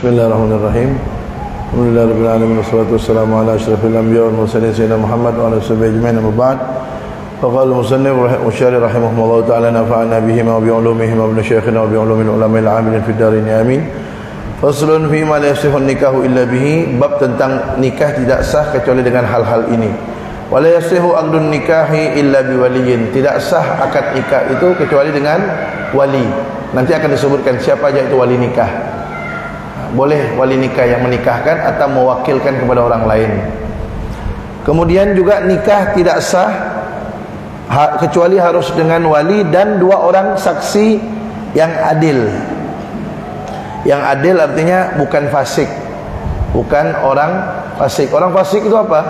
Bismillahirrahmanirrahim. Alhamdulillahirabbil alamin wassalatu wassalamu ala asyrafil anbiya'i wal mursalin sayyidina Muhammad wa ala sahbihi ajma'in amma ba'd. Faqala al-musannif musyari rahimahullah ta'ala nafa'ana bihima wa bi ulumihima wa bi syayikhina wa bi ulumil ulama'il 'amilin fid darin amin. Faslun fi ma la yasihhu nikahu illa bihi, bab tentang nikah tidak sah kecuali dengan hal-hal ini. Wa la yasihhu aqdun nikahi illa biwaliyin, tidak sah akad nikah itu kecuali dengan wali. Nanti akan disebutkan siapa aja itu wali nikah. Boleh wali nikah yang menikahkan atau mewakilkan kepada orang lain. Kemudian juga nikah tidak sah kecuali harus dengan wali dan dua orang saksi yang adil. Yang adil artinya bukan fasik, bukan orang fasik. Orang fasik itu apa?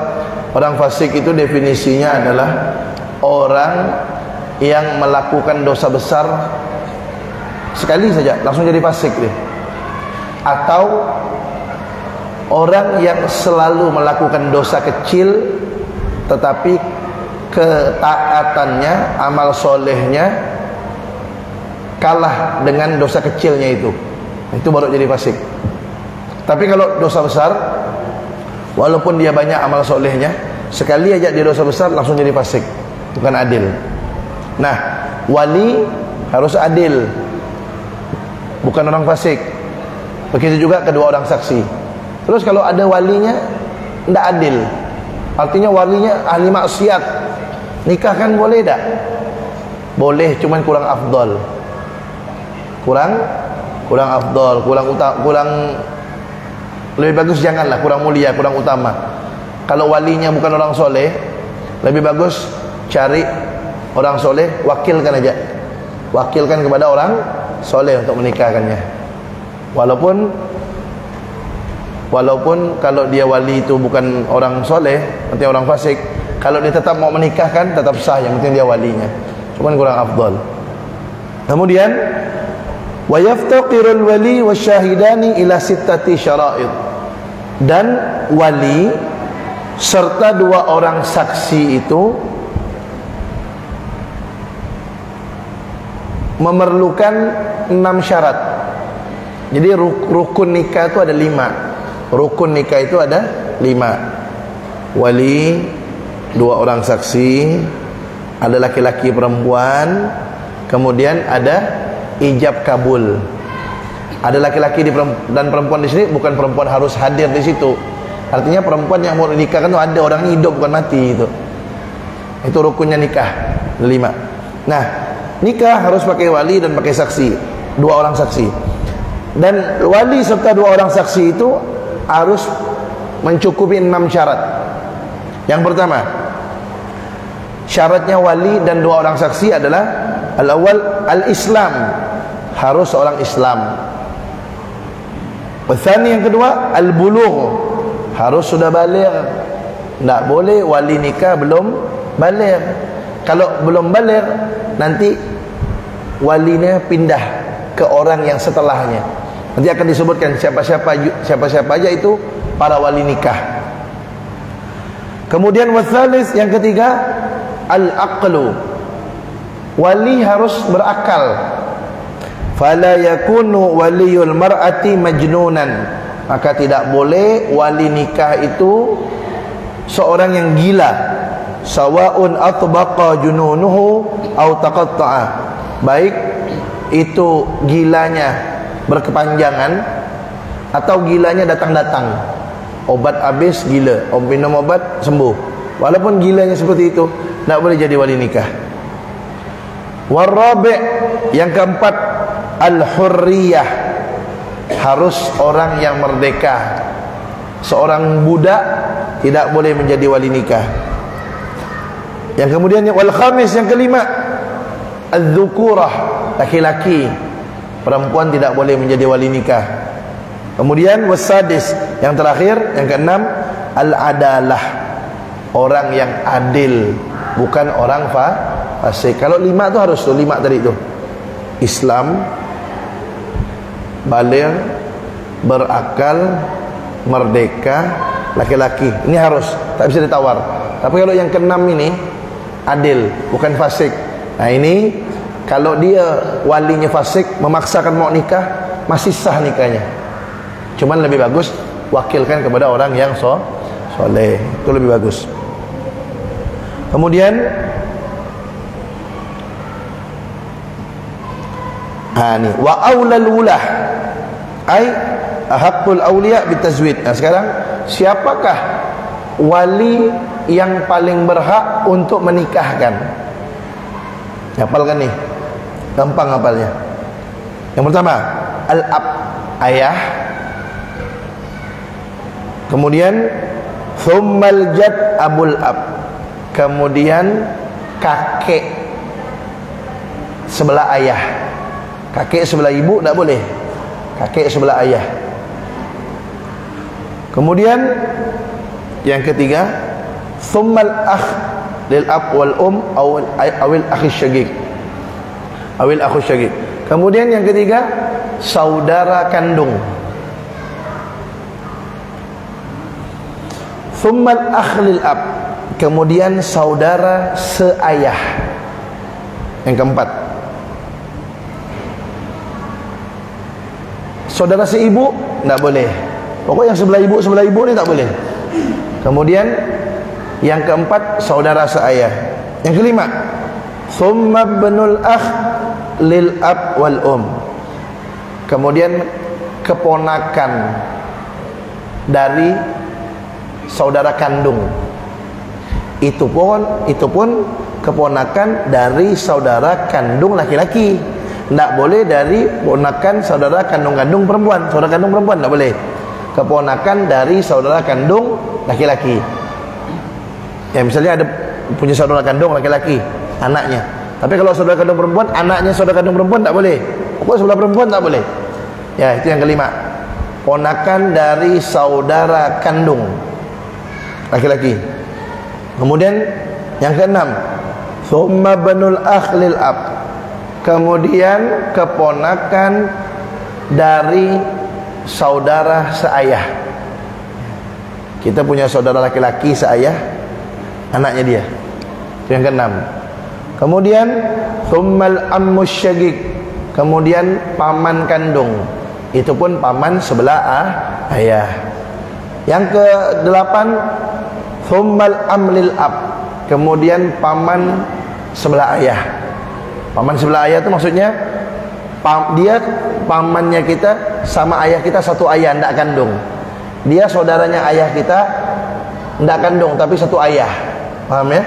Orang fasik itu definisinya adalah orang yang melakukan dosa besar sekali saja langsung jadi fasik dia. Atau orang yang selalu melakukan dosa kecil tetapi ketaatannya, amal solehnya kalah dengan dosa kecilnya itu baru jadi fasik. Tapi kalau dosa besar, walaupun dia banyak amal solehnya, sekali aja dia dosa besar langsung jadi fasik, bukan adil. Nah, wali harus adil, bukan orang fasik. Begitu juga kedua orang saksi. Terus kalau ada walinya tidak adil, artinya walinya ahli maksiat, nikahkan boleh tak? Boleh, cuman kurang afdal. Kurang afdal, kurang lebih bagus janganlah, kurang mulia, kurang utama. Kalau walinya bukan orang soleh, lebih bagus cari orang soleh, wakilkan aja. Wakilkan kepada orang soleh untuk menikahkannya. Walaupun kalau dia wali itu bukan orang soleh, nanti orang fasik, kalau dia tetap mau menikahkan tetap sah, yang penting dia walinya, cuman kurang afdal. Kemudian wa yaftaqirul wali wasyahidani ila sittati syara'id, dan wali serta dua orang saksi itu memerlukan 6 syarat. Jadi rukun nikah itu ada 5. Rukun nikah itu ada 5. Wali, dua orang saksi, ada laki-laki perempuan, kemudian ada ijab kabul. Ada laki-laki dan perempuan di sini, bukan perempuan harus hadir di situ. Artinya perempuan yang mau dinikahkan itu ada orangnya hidup, bukan mati itu. Itu rukunnya nikah 5. Nah, nikah harus pakai wali dan pakai saksi, dua orang saksi. Dan wali serta dua orang saksi itu harus mencukupi 6 syarat. Yang pertama, syaratnya wali dan dua orang saksi adalah al-awwal al-islam, harus orang Islam. Wathani, yang kedua al-bulugh, harus sudah baligh. Tak boleh wali nikah belum baligh. Kalau belum baligh, nanti walinya pindah ke orang yang setelahnya. Nanti akan disebutkan siapa-siapa aja itu para wali nikah. Kemudian watsalis, yang ketiga al-aqlu, wali harus berakal. Fala yakunu waliyul mar'ati majnunan, maka tidak boleh wali nikah itu seorang yang gila. Sawaun atbaqa jununuhu au taqatta'a, baik itu gilanya berkepanjangan atau gilanya datang-datang. Obat habis gila, minum obat sembuh. Walaupun gilanya seperti itu, tak boleh jadi wali nikah. Warabi', yang keempat al-hurriyah, harus orang yang merdeka. Seorang budak tidak boleh menjadi wali nikah. Yang kemudian wal khamis, yang kelima az-dzukurah, laki-laki. Perempuan tidak boleh menjadi wali nikah. Kemudian wasadis, yang terakhir, yang keenam al-adalah, orang yang adil, bukan orang fasik. Kalau 5 tu harus tu, 5 tadi tu. Islam, baligh, berakal, merdeka, laki-laki. Ini harus, tak bisa ditawar. Tapi kalau yang keenam ini adil, bukan fasik. Nah ini kalau dia walinya fasik, memaksakan mau nikah, masih sah nikahnya. Cuman lebih bagus wakilkan kepada orang yang soleh, itu lebih bagus. Kemudian nih wa aulal wulah ai ahaqqul awliya bitazwid. Nah sekarang siapakah wali yang paling berhak untuk menikahkan? Hafalkan nih, gampang hafalnya. Yang pertama al-ab, ayah. Kemudian thummal jad, abul ab. Kemudian kakek sebelah ayah. Kakek sebelah ibu tak boleh, kakek sebelah ayah. Kemudian yang ketiga thummal akh lil ab wal awil akhi syaqiq, awil akhu syaqiq. Kemudian yang ketiga saudara kandung. Thummal akh lil ab, kemudian saudara seayah. Yang keempat saudara seibu tak boleh, pokoknya yang sebelah ibu ni tak boleh. Kemudian yang keempat saudara seayah. Yang kelima thumma ibnul akh lil ab wal kemudian keponakan dari saudara kandung. Itu pun keponakan dari saudara kandung laki-laki. Tak boleh dari ponakan saudara kandung-kandung perempuan. Saudara kandung perempuan tak boleh. Keponakan dari saudara kandung laki-laki. Ya misalnya ada punya saudara kandung laki-laki, anaknya. Tapi kalau saudara kandung perempuan, anaknya saudara kandung perempuan tak boleh. Pokoknya sebelah perempuan tak boleh. Ya, itu yang kelima. Ponakan dari saudara kandung laki-laki. Kemudian yang keenam, thumma banul akh lil ab. Kemudian keponakan dari saudara seayah. Kita punya saudara laki-laki seayah, anaknya dia. Itu yang keenam. Kemudian thummal ammu syaqiq, kemudian paman kandung. Itu pun paman sebelah ayah. Yang ke-8 thummal amlil ab, kemudian paman sebelah ayah. Paman sebelah ayah itu maksudnya dia pamannya kita sama ayah kita satu ayah, tidak kandung. Dia saudaranya ayah kita, tidak kandung tapi satu ayah. Paham ya?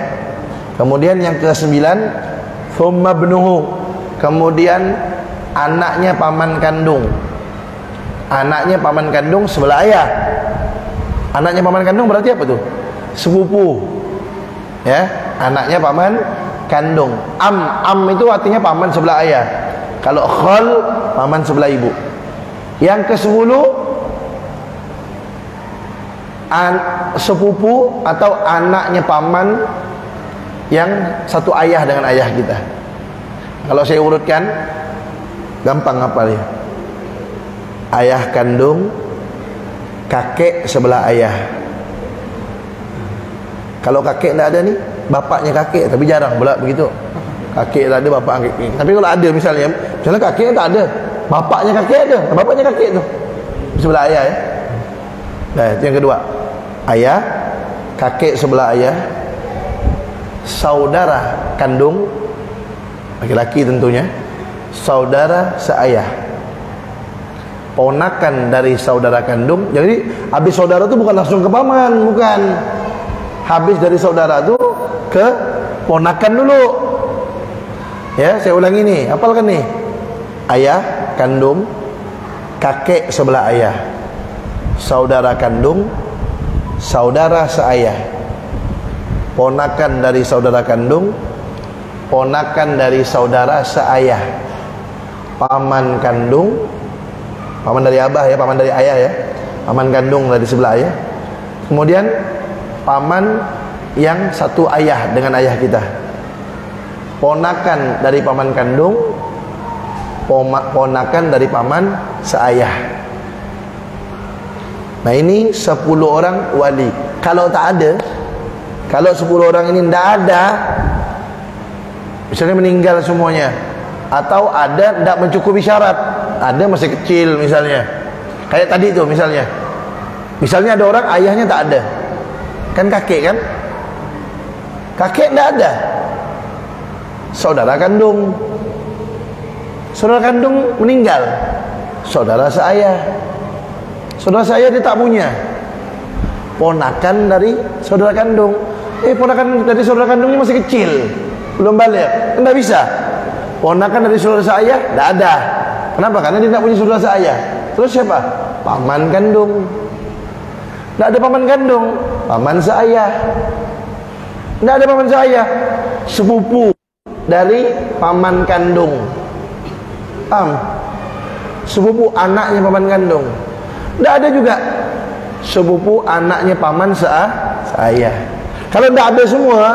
Kemudian yang ke-9 thumma ibnuhu, kemudian anaknya paman kandung. Anaknya paman kandung sebelah ayah. Anaknya paman kandung berarti apa tuh? Sepupu. Ya, anaknya paman kandung. Am itu artinya paman sebelah ayah. Kalau khal, paman sebelah ibu. Yang ke-10 sepupu atau anaknya paman yang satu ayah dengan ayah kita. Kalau saya urutkan gampang hafalnya. Ayah kandung, kakek sebelah ayah. Kalau kakek tak ada ni, bapaknya kakek, tapi jarang pula begitu. Kakek tak ada, bapak kakek. Tapi kalau ada misalnya kakek tak ada, bapaknya kakek ada, bapaknya kakek tu sebelah ayah ya. Nah, itu yang kedua. Ayah, kakek sebelah ayah, saudara kandung laki-laki tentunya, saudara seayah, ponakan dari saudara kandung. Jadi habis saudara tu bukan langsung ke paman, bukan. Habis dari saudara tu ke ponakan dulu. Ya, saya ulangi nih, hafalkan nih. Ayah kandung, kakek sebelah ayah, saudara kandung, saudara seayah, ponakan dari saudara kandung, ponakan dari saudara seayah, paman kandung, paman dari abah ya, paman dari ayah ya, paman kandung dari sebelah ayah. Kemudian paman yang satu ayah dengan ayah kita, ponakan dari paman kandung, ponakan dari paman seayah. Nah ini 10 orang wali. Kalau tak ada, kalau 10 orang ini tidak ada, misalnya meninggal semuanya, atau ada tidak mencukupi syarat, ada masih kecil misalnya, Kayak tadi tuh misalnya ada orang ayahnya tak ada, kan kakek kan? Kakek tidak ada, saudara kandung meninggal, saudara saya dia tak punya, ponakan dari saudara kandung. Ponakan dari saudara kandungnya masih kecil, belum balik, tidak bisa. Ponakan dari saudara saya tidak ada. Kenapa? Karena dia tidak punya saudara saya. Terus siapa? Paman kandung. Tidak ada paman kandung, paman saya. Tidak ada paman saya, sepupu dari paman kandung. Paham? Sepupu anaknya paman kandung. Tidak ada juga sepupu anaknya paman saya. Kalau tidak ada semua,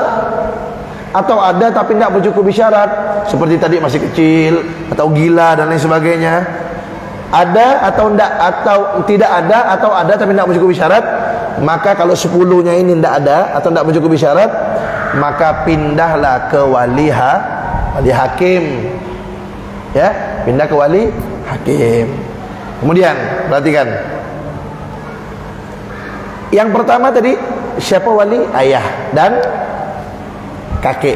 atau ada tapi tidak mencukupi syarat, seperti tadi masih kecil atau gila dan lain sebagainya, ada atau tidak ada, atau ada tapi tidak mencukupi syarat, maka kalau 10-nya ini tidak ada atau tidak mencukupi syarat, maka pindahlah ke wali hakim, ya, pindah ke wali hakim. Kemudian perhatikan, yang pertama tadi siapa wali? Ayah dan kakek.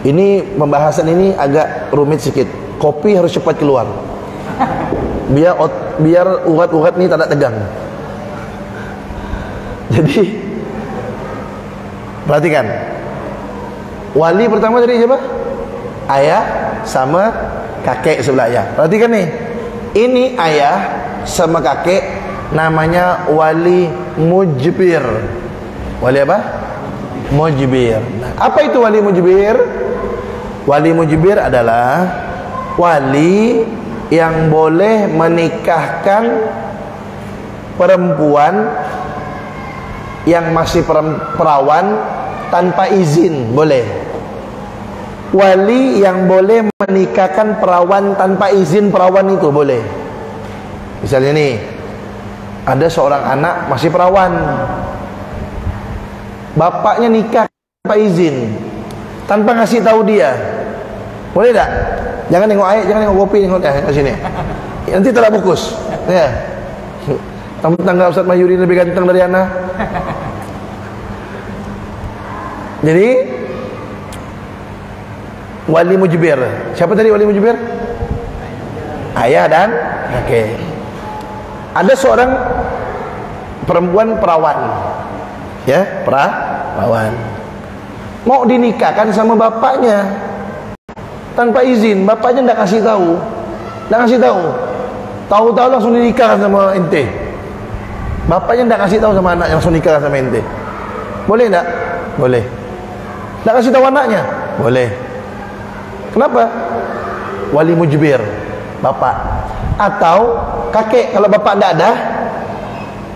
Ini pembahasan ini agak rumit sedikit. Kopi harus cepat keluar, biar urat-urat ini tak tegang. Jadi perhatikan, wali pertama tadi siapa? Ayah sama kakek sebelah ayah. Perhatikan nih, ini ayah sama kakek namanya wali mujbir. Wali apa? Mujbir. Apa itu wali mujbir? Wali mujbir adalah wali yang boleh menikahkan perempuan yang masih perawan tanpa izin, boleh. Wali yang boleh menikahkan perawan tanpa izin perawan itu boleh. Misalnya nih, ada seorang anak masih perawan, bapaknya nikah tanpa izin, tanpa ngasih tahu dia, boleh tak? Jangan tengok air, jangan tengok kopi, tengok ke sini. Nanti tak fokus. Ya. Tangga Ustaz Mayuri lebih ganteng dari Ana. Jadi wali mujbir. Siapa tadi wali mujbir? Ayah dan kakek. Ada seorang perempuan perawan, ya, perawan, mau dinikahkan sama bapaknya tanpa izin. Bapaknya tidak kasih tahu, tahu-tahu langsung dinikahkan sama ente. Bapaknya tidak kasih tahu sama anaknya, langsung nikahkan sama ente. Boleh tidak? Boleh. Tidak kasih tahu anaknya? Boleh. Kenapa? Wali mujbir, bapak atau kakek. Kalau bapak tidak ada,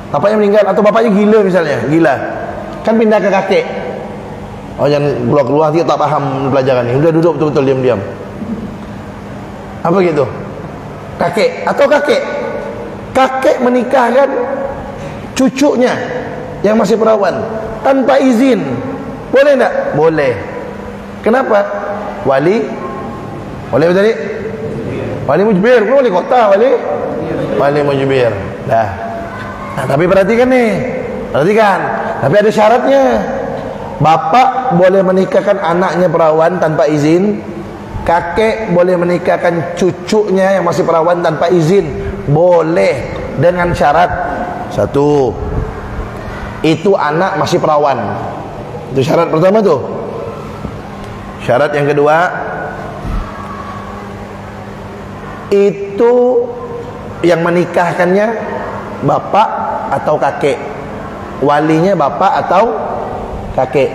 bapaknya meninggal atau bapaknya gila misalnya, kan pindah ke kakek. Oh, jangan keluar-keluar, dia tak paham pelajaran ini. Udah duduk betul-betul diam-diam. Apa gitu? Kakek atau kakek menikahkan cucunya yang masih perawan tanpa izin. Boleh tak? Boleh. Kenapa? Wali tadi? Wali mujbir, bukan wali kota, wali mujbir. Nah, tapi perhatikan nih. Tapi ada syaratnya. Bapak boleh menikahkan anaknya perawan tanpa izin. Kakek boleh menikahkan cucunya yang masih perawan tanpa izin. Boleh, dengan syarat satu, itu anak masih perawan. Itu syarat pertama tuh. Syarat yang kedua, itu yang menikahkannya bapak atau kakek. Walinya bapak atau kakek.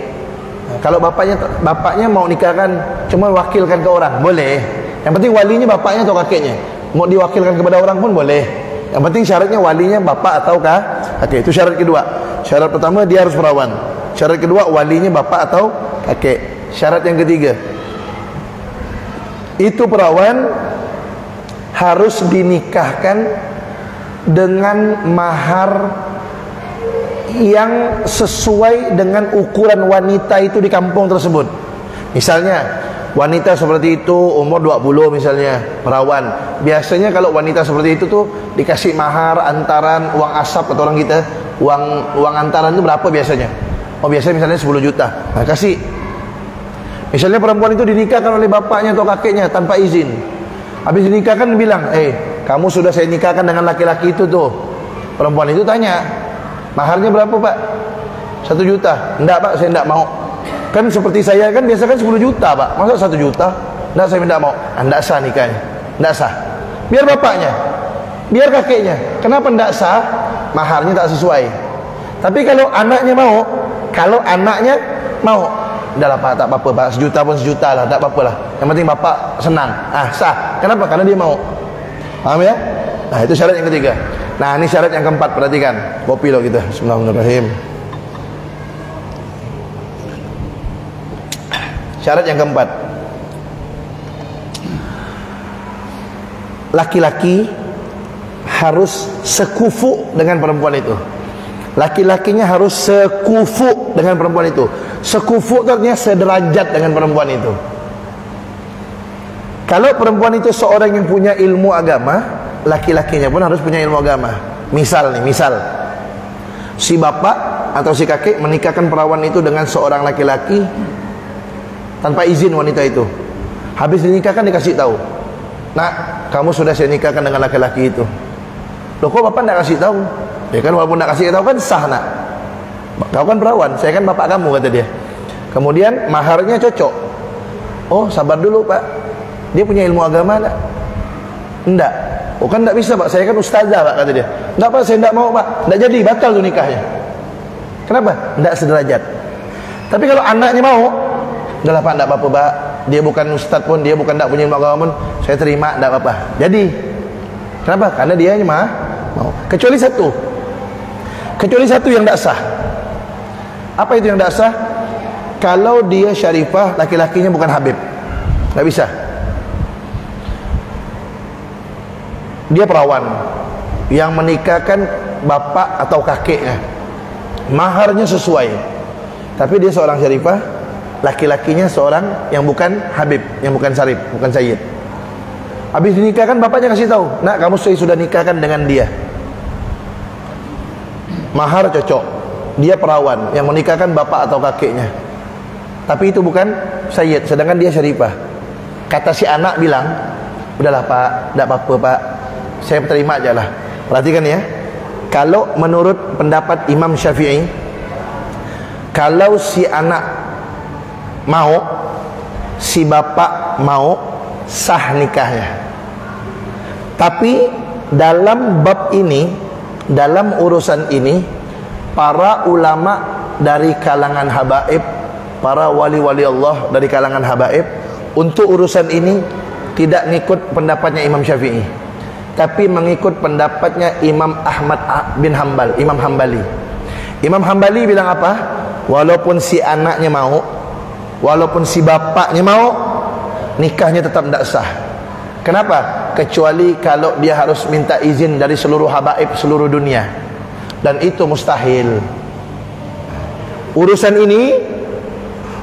Nah, kalau bapaknya mau nikahkan, cuma wakilkan ke orang, boleh. Yang penting walinya bapaknya atau kakeknya. Mau diwakilkan kepada orang pun boleh. Yang penting syaratnya walinya bapak atau kakek. Itu syarat kedua. Syarat pertama dia harus perawan. Syarat kedua walinya bapak atau kakek. Syarat yang ketiga, itu perawan harus dinikahkan dengan mahar yang sesuai dengan ukuran wanita itu di kampung tersebut. Misalnya wanita seperti itu umur 20 misalnya, perawan. Biasanya kalau wanita seperti itu tuh dikasih mahar, antaran, uang asap atau orang kita, uang antaran itu berapa biasanya? Oh biasanya misalnya 10 juta. Nah kasih. Misalnya perempuan itu dinikahkan oleh bapaknya atau kakeknya tanpa izin. Habis dinikahkan bilang, kamu sudah saya nikahkan dengan laki-laki itu tuh. Perempuan itu tanya, maharnya berapa pak? 1 juta. Enggak pak, saya enggak mau. Kan seperti saya kan biasa kan 10 juta pak, masa 1 juta? Enggak, saya tidak mau. Enggak sah nikahnya, enggak sah. Biar bapaknya, biar kakeknya. Kenapa enggak sah? Maharnya tak sesuai. Tapi kalau anaknya mau, udahlah pak, tak apa-apa pak, 1 juta pun 1 juta lah, tak apa-apa lah. Yang penting bapak senang. Sah. Kenapa? Karena dia mau. Paham ya? Nah itu syarat yang ketiga. Nah ini syarat yang keempat, perhatikan. Kopi loh kita. Bismillahirrahmanirrahim. Syarat yang keempat, laki-laki harus sekufu dengan perempuan itu. Laki-lakinya harus sekufu dengan perempuan itu. Sekufu itu artinya sederajat dengan perempuan itu. Kalau perempuan itu seorang yang punya ilmu agama, laki-lakinya pun harus punya ilmu agama. Misal si bapak atau si kakek menikahkan perawan itu dengan seorang laki-laki tanpa izin wanita itu. Habis dinikahkan dikasih tahu, nak, kamu sudah saya nikahkan dengan laki-laki itu. Loh kok bapak tidak kasih tahu? Ya kan walaupun tidak kasih tahu kan sah nak. Kau kan perawan, saya kan bapak kamu, kata dia. Kemudian maharnya cocok. Oh sabar dulu pak, dia punya ilmu agama tak? Enggak. Oh kan tidak bisa pak, saya kan ustazah pak, kata dia. Enggak pak, saya tidak mau pak. Tidak jadi, batal tuh nikahnya. Kenapa? Tidak sederajat. Tapi kalau anaknya mau, udahlah pak, tidak apa-apa pak, dia bukan ustaz pun, dia bukan tidak punya ilmu agama pun, saya terima, tidak apa-apa. Jadi kenapa? Karena dia mau. Kecuali satu yang tidak sah. Apa itu yang tidak sah? Kalau dia syarifah, laki-lakinya bukan habib, tidak bisa. Dia perawan yang menikahkan bapak atau kakeknya, maharnya sesuai, tapi dia seorang syarifah, laki-lakinya seorang yang bukan habib, yang bukan syarif, bukan sayyid. Habis dinikahkan bapaknya kasih tahu, nak, kamu sudah nikahkan dengan dia, mahar cocok, dia perawan yang menikahkan bapak atau kakeknya, tapi itu bukan sayyid, sedangkan dia syarifah. Kata si anak bilang, udahlah pak, tidak apa-apa pak, saya terima aja lah. Perhatikan ya, kalau menurut pendapat Imam Syafi'i, kalau si anak mau, si bapak mau, sah nikahnya. Tapi dalam bab ini, dalam urusan ini, para ulama dari kalangan habaib, para wali-wali Allah dari kalangan habaib, untuk urusan ini tidak ngikut pendapatnya Imam Syafi'i, tapi mengikut pendapatnya Imam Ahmad bin Hanbal, Imam Hambali. Imam Hambali bilang apa? Walaupun si anaknya mau, walaupun si bapaknya mau, nikahnya tetap tidak sah. Kenapa? Kecuali kalau dia harus minta izin dari seluruh habaib seluruh dunia, dan itu mustahil. Urusan ini,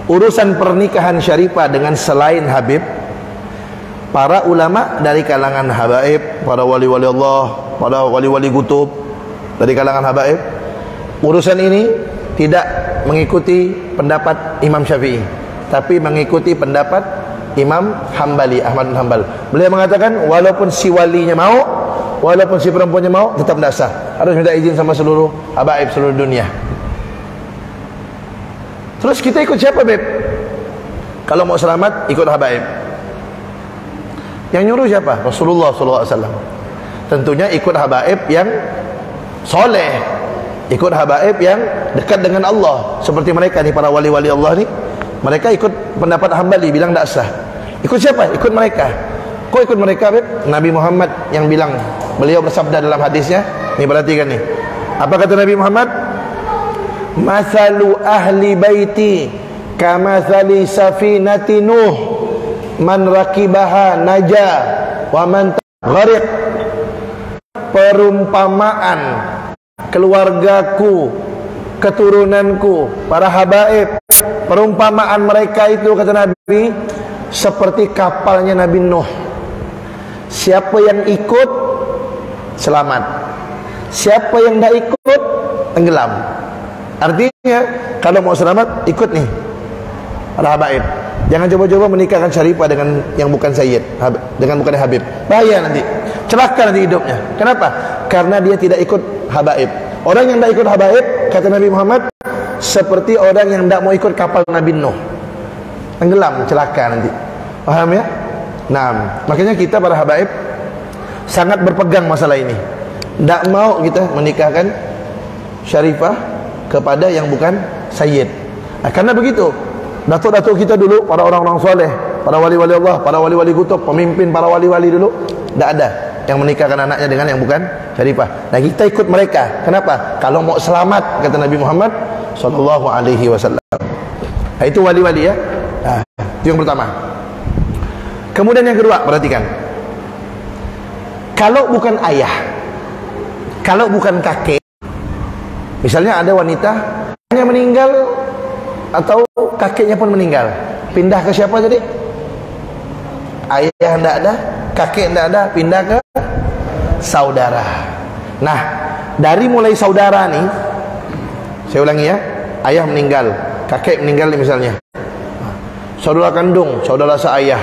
urusan pernikahan syarifah dengan selain habib, para ulama dari kalangan habaib, para wali-wali Allah, para wali-wali kutub dari kalangan habaib, urusan ini tidak mengikuti pendapat Imam Syafi'i, tapi mengikuti pendapat Imam Hambali, Ahmad bin Hanbal. Beliau mengatakan walaupun si walinya mau, walaupun si perempuannya mau, tetap tidak sah, harus minta izin sama seluruh habaib seluruh dunia. Terus kita ikut siapa beb? Kalau mau selamat ikut habaib. Yang nyuruh siapa? Rasulullah SAW. Tentunya ikut habaib yang soleh, ikut habaib yang dekat dengan Allah. Seperti mereka ni, para wali-wali Allah ni, mereka ikut pendapat Hambali, bilang tak sah. Ikut siapa? Ikut mereka. Kok ikut mereka beb? Nabi Muhammad yang bilang, beliau bersabda dalam hadisnya, ni perhatikan ni, apa kata Nabi Muhammad? Masalu ahli baiti kamathali safinati Nuh, man rakibaha naja wa man gharik. Perumpamaan keluargaku, keturunanku, para habaib, perumpamaan mereka itu, kata Nabi, seperti kapalnya Nabi Nuh. Siapa yang ikut selamat, siapa yang tidak ikut tenggelam. Artinya kalau mau selamat ikut nih para habaib. Jangan coba-coba menikahkan Syarifah dengan yang bukan Sayyid, dengan bukan Habib. Bahaya nanti, celaka nanti hidupnya. Kenapa? Karena dia tidak ikut habaib. Orang yang tidak ikut habaib, kata Nabi Muhammad, seperti orang yang tidak mau ikut kapal Nabi Nuh, tenggelam, celaka nanti. Paham ya? Nah, makanya kita para habaib sangat berpegang masalah ini. Tidak mau kita menikahkan Syarifah kepada yang bukan Sayyid. Nah, karena begitu, datuk-datuk kita dulu, para orang-orang soleh, para wali-wali Allah, para wali-wali kutub, pemimpin para wali-wali dulu, tidak ada yang menikahkan anaknya dengan yang bukan Syarifah. Nah, kita ikut mereka. Kenapa? Kalau mau selamat, kata Nabi Muhammad SAW. Nah, itu wali-wali ya. Nah, itu yang pertama. Kemudian yang kedua, perhatikan. Kalau bukan ayah, kalau bukan kakek, misalnya ada wanita hanya meninggal atau kakeknya pun meninggal, pindah ke siapa jadi? Ayah tidak ada, kakek tidak ada, pindah ke saudara. Nah, dari mulai saudara nih, saya ulangi ya, ayah meninggal, kakek meninggal misalnya, saudara kandung, saudara seayah,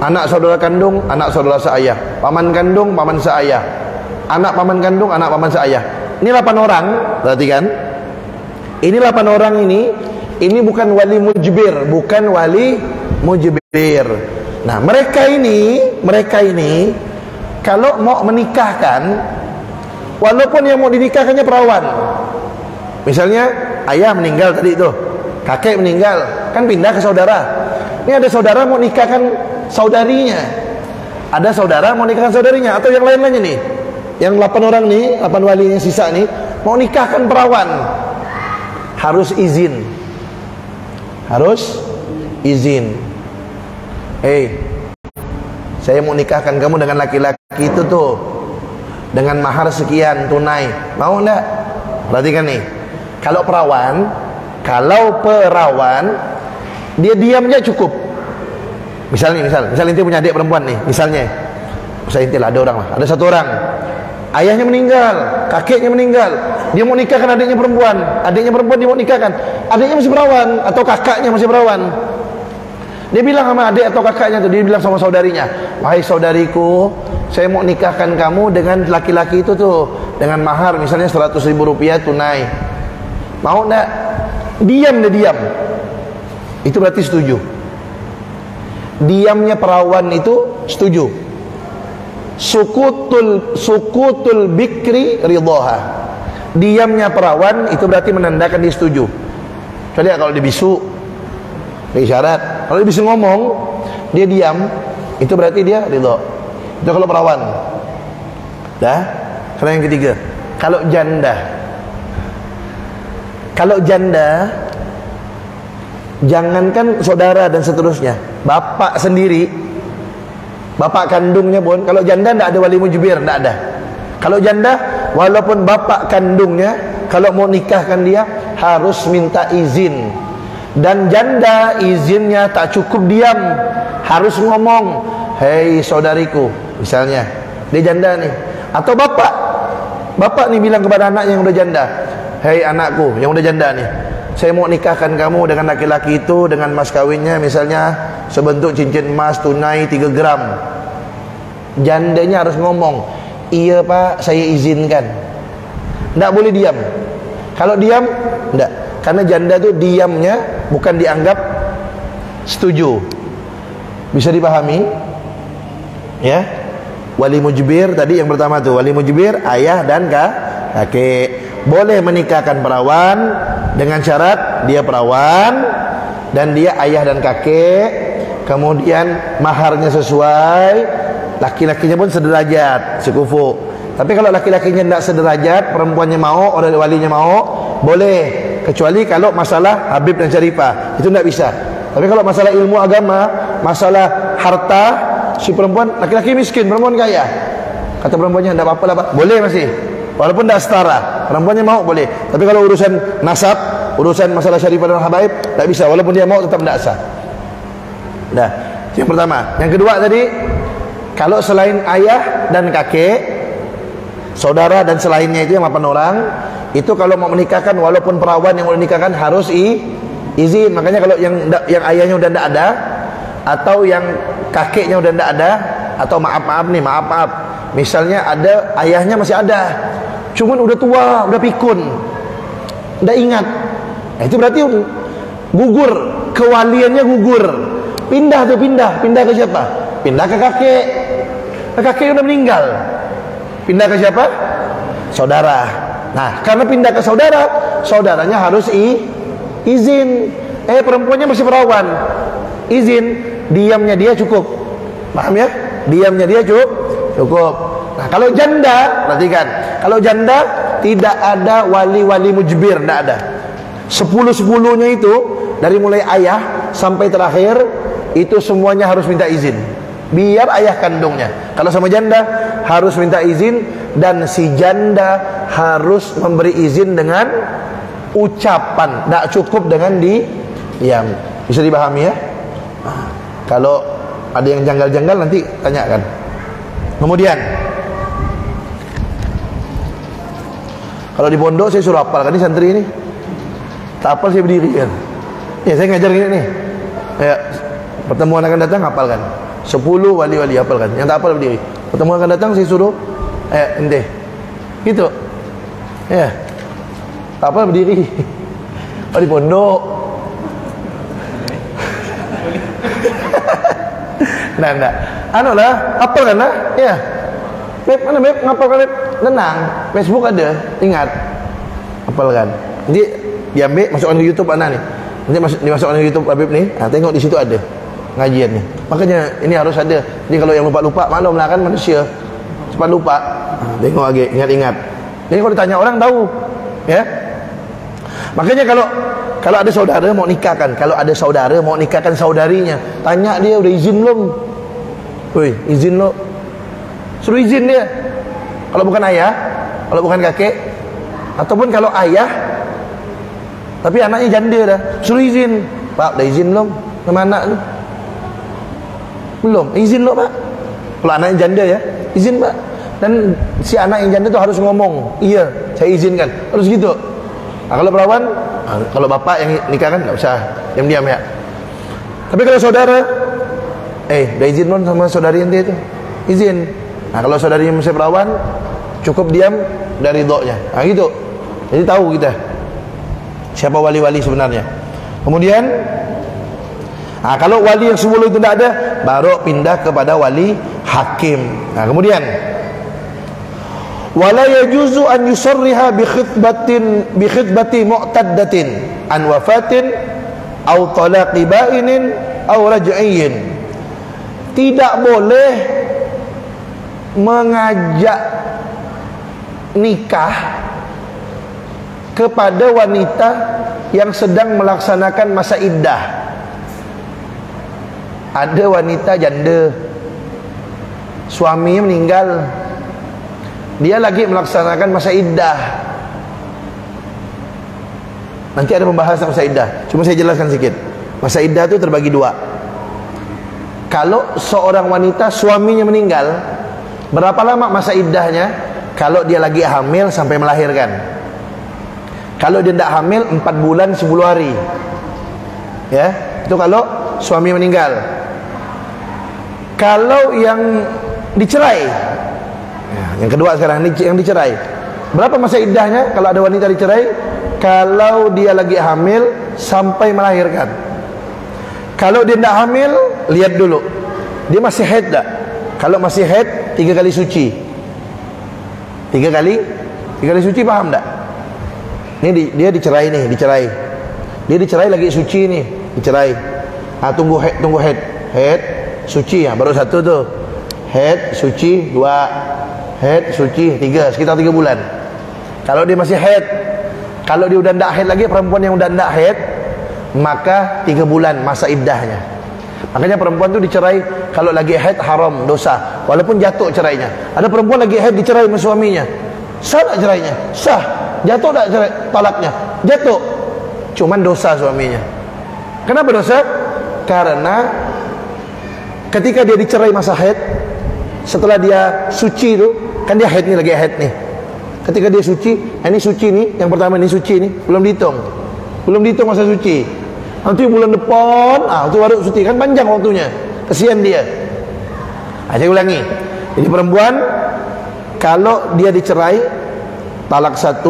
anak saudara kandung, anak saudara seayah, paman kandung, paman seayah, anak paman kandung, anak paman seayah. Ini 8 orang, perhatikan. Ini 8 orang ini bukan wali mujbir, bukan wali mujbir. Nah, mereka ini kalau mau menikahkan, walaupun yang mau dinikahkannya perawan, misalnya ayah meninggal tadi itu, kakek meninggal, kan pindah ke saudara. Ini ada saudara mau nikahkan saudarinya, ada saudara mau nikahkan saudarinya, atau yang lain-lainnya nih, yang 8 orang nih, 8 wali yang sisa nih, mau nikahkan perawan, harus izin. Harus izin. Saya mau nikahkan kamu dengan laki-laki itu tuh, dengan mahar sekian tunai, mau enggak? Perhatikan nih, kalau perawan dia diamnya cukup. Misal inti punya adik perempuan nih, misalnya, saya intil ada orang lah, ada 1 orang, ayahnya meninggal, kakeknya meninggal, dia mau nikahkan adiknya perempuan dia mau nikahkan, adiknya masih perawan atau kakaknya masih perawan. Dia bilang sama adik atau kakaknya tuh, dia bilang sama saudarinya, wahai saudariku, saya mau nikahkan kamu dengan laki-laki itu tuh, dengan mahar misalnya 100.000 rupiah tunai, mau enggak? Diam. Itu berarti setuju. Diamnya perawan itu setuju. Sukutul bikri ridhoha. Diamnya perawan itu berarti menandakan dia setuju. Kecuali kalau dia bisu, isyarat. Kalau dia bisa ngomong, dia diam, itu berarti dia ridho. Itu kalau perawan. Dah. Kalau yang ketiga, kalau janda, jangankan saudara dan seterusnya, bapak sendiri, bapak kandungnya pun, kalau janda tidak ada wali mujbir, tidak ada. Kalau janda, walaupun bapak kandungnya, kalau mau nikahkan dia harus minta izin. Dan janda izinnya tak cukup diam, harus ngomong, hei saudariku, misalnya dia janda nih, atau bapak nih bilang kepada anaknya yang udah janda, hei anakku yang udah janda nih, saya mau nikahkan kamu dengan laki-laki itu dengan mas kawinnya misalnya sebentuk cincin emas tunai 3 gram. Jandanya harus ngomong, iya pak, saya izinkan. Tidak boleh diam. Kalau diam, tidak. Karena janda itu diamnya bukan dianggap setuju. Bisa dipahami? Ya. Wali mujbir tadi yang pertama tuh, wali mujbir ayah dan kakek. Boleh menikahkan perawan dengan syarat dia perawan dan dia ayah dan kakek, kemudian maharnya sesuai, laki-lakinya pun sederajat, sekufu. Tapi kalau laki-lakinya tidak sederajat, perempuannya mau, orang walinya mau, boleh. Kecuali kalau masalah Habib dan Syarifah, itu tidak bisa. Tapi kalau masalah ilmu agama, masalah harta, si perempuan, laki-laki miskin, perempuan kaya, kata perempuannya tidak apa-apa lah pak, boleh masih. Walaupun tidak setara, perempuannya mau boleh. Tapi kalau urusan nasab, urusan masalah Syarifah dan Habaib, tidak bisa. Walaupun dia mau tetap tidak sah. Nah, Yang pertama. Yang kedua tadi, kalau selain ayah dan kakek, saudara dan selainnya itu yang 8 orang, itu kalau mau menikahkan, walaupun perawan yang mau menikahkan harus izin. Makanya kalau yang ayahnya udah tidak ada, atau yang kakeknya udah tidak ada, atau maaf misalnya ada ayahnya masih ada, cuman udah tua, udah pikun, udah ingat, nah, itu berarti gugur, kewaliannya gugur. Pindah ke siapa? Pindah ke kakek. Kakek udah meninggal, pindah ke siapa? Saudara. Nah, karena pindah ke saudara, saudaranya harus izin. Perempuannya masih perawan, izin. Diamnya dia cukup, paham ya? Diamnya dia cukup. Nah, kalau janda, perhatikan, kalau janda tidak ada wali mujbir, tidak ada. 10-10-nya itu, dari mulai ayah sampai terakhir, itu semuanya harus minta izin, biar ayah kandungnya. Kalau sama janda harus minta izin, dan si janda harus memberi izin dengan ucapan, tidak cukup dengan diam. Bisa dipahami ya? Kalau ada yang janggal-janggal nanti tanyakan. Kemudian, kalau di pondok saya suruh hafal kan, ini santri ini tak hafal saya berdiri kan. Ya saya ngajar gini nih. Ya, pertemuan akan datang hafalkan. 10 wali-wali hafalkan. Yang tak hafal berdiri. Pertemuan akan datang saya suruh ente. Gitu. Ya. Tak hafal berdiri. Oh, di pondok. Nah, anu lah, hafalkan lah. Ya. Beb, mana Beb? Ngapalkan Beb? Tenang, Facebook ada, ingat. Hafalkan. Nanti diambil, masukkan ke YouTube anak nih. Nanti dimasukkan ke YouTube Habib nih. Nah, tengok di situ ada ngajian nih. Makanya ini harus ada. Jadi kalau yang lupa-lupa, maklum lah kan manusia cepat lupa. Nah, tengok lagi, ingat-ingat. Jadi kalau ditanya orang tahu, ya. Makanya kalau ada saudara mau nikahkan, kalau ada saudara mau nikahkan saudarinya, tanya dia udah izin belum? Woi, izin lo. Suruh izin dia. Kalau bukan ayah, kalau bukan kakek, ataupun kalau ayah tapi anaknya janda dah, suruh izin. Pak, udah izin belum sama anak tu? Belum, izin lo Pak. Kalau anaknya janda ya, izin Pak. Dan si anak yang janda tu harus ngomong, iya, saya izinkan. Harus gitu. Nah, kalau perawan, kalau bapak yang nikahkan enggak usah, diam-diam ya. Tapi kalau saudara, udah izin belum sama saudari ente itu? Izin. Nah, kalau saudarinya masih perawan, cukup diam dari ridhonya. Nah, gitu. Jadi tahu kita siapa wali-wali sebenarnya. Kemudian, kalau wali yang 10 itu tidak ada, baru pindah kepada wali hakim. Nah, kemudian, wala yajuzu an yusarriha bi khitbati mu'taddatin an wafatin aw talaqi ba'inin aw raj'iyyin. Tidak boleh mengajak nikah kepada wanita yang sedang melaksanakan masa iddah. Ada wanita janda, suaminya meninggal, dia lagi melaksanakan masa iddah. Nanti ada pembahasan masa iddah, cuma saya jelaskan sedikit. Masa iddah itu terbagi 2. Kalau seorang wanita suaminya meninggal, berapa lama masa iddahnya? Kalau dia lagi hamil sampai melahirkan. Kalau dia tidak hamil 4 bulan 10 hari. Ya, itu kalau suami meninggal. Kalau yang dicerai, yang kedua sekarang yang dicerai, berapa masa iddahnya? Kalau ada wanita dicerai, kalau dia lagi hamil sampai melahirkan. Kalau dia tidak hamil, lihat dulu dia masih haid tak? Kalau masih haid, 3 kali suci. 3 kali suci, paham tak? Ini dia dicerai nih, dia dicerai lagi suci nih, dicerai. Tunggu haid suci ya, baru 1 tuh. Haid suci 2, haid suci 3, sekitar 3 bulan. Kalau dia masih haid, kalau dia udah tidak haid lagi, perempuan yang udah tidak haid, maka 3 bulan masa iddahnya. Makanya perempuan itu dicerai kalau lagi haid haram, dosa, walaupun jatuh cerainya. Ada perempuan lagi haid dicerai sama suaminya, sah tak cerainya? Sah. Jatuh tak cerai talaknya? Jatuh, cuman dosa suaminya. Kenapa dosa? Karena ketika dia dicerai masa haid, setelah dia suci itu, kan dia haid nih, lagi haid nih. Ketika dia suci, ini suci nih, yang pertama ini suci nih, belum dihitung masa suci. Nanti bulan depan, itu baru suci, kan panjang waktunya. Kesian dia. Saya ulangi. Jadi perempuan kalau dia dicerai talak 1,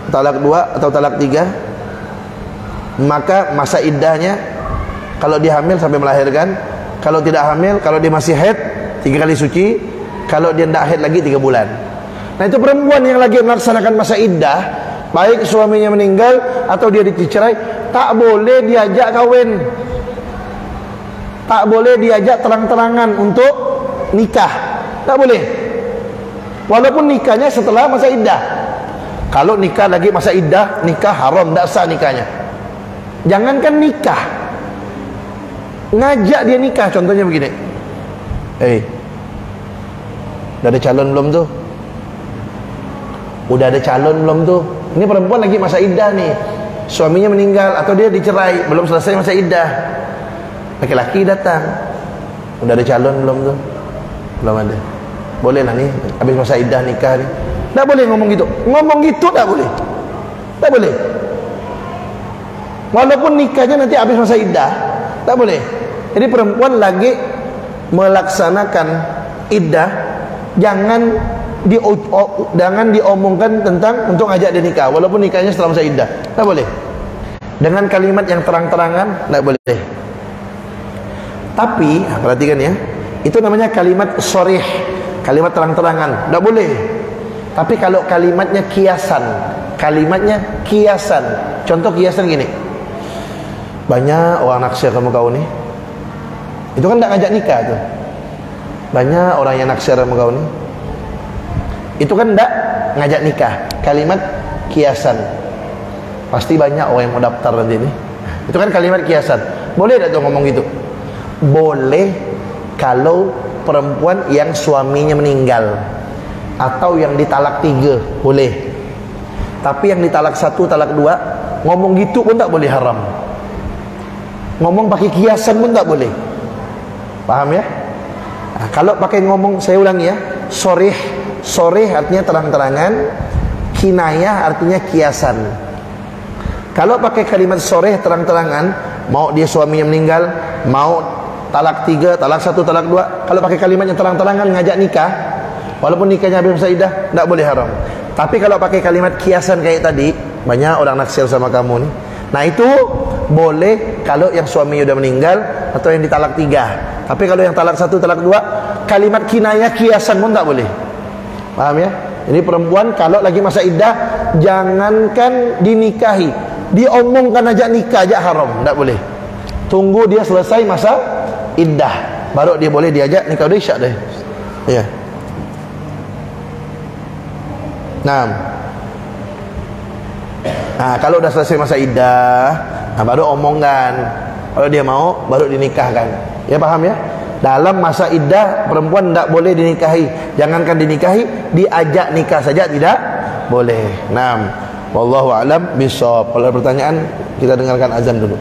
talak 2 atau talak 3, maka masa iddahnya kalau dia hamil sampai melahirkan, kalau tidak hamil, kalau dia masih haid 3 kali suci, kalau dia tidak haid lagi 3 bulan. Nah, itu perempuan yang lagi melaksanakan masa iddah, baik suaminya meninggal atau dia dicerai, tak boleh diajak kawin, tak boleh diajak terang-terangan untuk nikah, tak boleh, walaupun nikahnya setelah masa iddah. Kalau nikah lagi masa iddah, nikah haram, tidak sah nikahnya. Jangankan nikah, ngajak dia nikah, contohnya begini, udah ada calon belum tuh? Udah ada calon belum tuh? Ini perempuan lagi masa iddah nih, suaminya meninggal atau dia dicerai, belum selesai masa iddah. Laki-laki datang, udah ada calon belum tuh? Belum ada. Boleh lah nih, habis masa iddah nikah nih. Tak boleh ngomong gitu. Ngomong gitu tak boleh. Tak boleh. Walaupun nikahnya nanti habis masa iddah, tak boleh. Jadi perempuan lagi melaksanakan iddah, jangan diomongkan tentang untuk ngajak dia nikah, walaupun nikahnya setelah masa iddah, tak boleh. Dengan kalimat yang terang-terangan, tak boleh. Tapi perhatikan ya, itu namanya kalimat sharih, kalimat terang-terangan, tak boleh. Tapi kalau kalimatnya kiasan, contoh kiasan gini, banyak orang naksir kamu kau nih, itu kan tak ngajak nikah tuh. Banyak orang yang naksir sama kau nih, itu kan tidak ngajak nikah. Kalimat kiasan, pasti banyak orang yang mau daftar nanti ini. Itu kan kalimat kiasan. Boleh tidak tuh ngomong gitu? Boleh kalau perempuan yang suaminya meninggal atau yang ditalak 3, boleh. Tapi yang ditalak 1, talak 2, ngomong gitu pun tak boleh, haram. Ngomong pakai kiasan pun tak boleh. Paham ya? Nah, kalau pakai ngomong, saya ulangi ya, sharih artinya terang-terangan, kinayah artinya kiasan. Kalau pakai kalimat sharih terang-terangan, mau dia suaminya meninggal, mau talak 3, talak 1, talak 2, kalau pakai kalimat yang terang-terangan ngajak nikah, walaupun nikahnya habis masa iddah, tidak boleh, haram. Tapi kalau pakai kalimat kiasan kayak tadi, banyak orang naksir sama kamu nih, nah itu boleh kalau yang suaminya udah meninggal atau yang ditalak 3. Tapi kalau yang talak 1, talak 2, kalimat kinayah kiasan pun tak boleh. Paham ya? Ini perempuan kalau lagi masa iddah, jangankan dinikahi, diomongkan aja nikah aja haram, tak boleh. Tunggu dia selesai masa iddah, baru dia boleh diajak nikah. Udah isyak deh. Ya. Nah, kalau udah selesai masa iddah, baru omongkan. Kalau dia mau, baru dinikahkan. Ya, paham ya? Dalam masa iddah, perempuan tidak boleh dinikahi. Jangankan dinikahi, diajak nikah saja tidak boleh. Naam. Wallahu a'lam bishawab. Kalau ada pertanyaan, kita dengarkan azan dulu.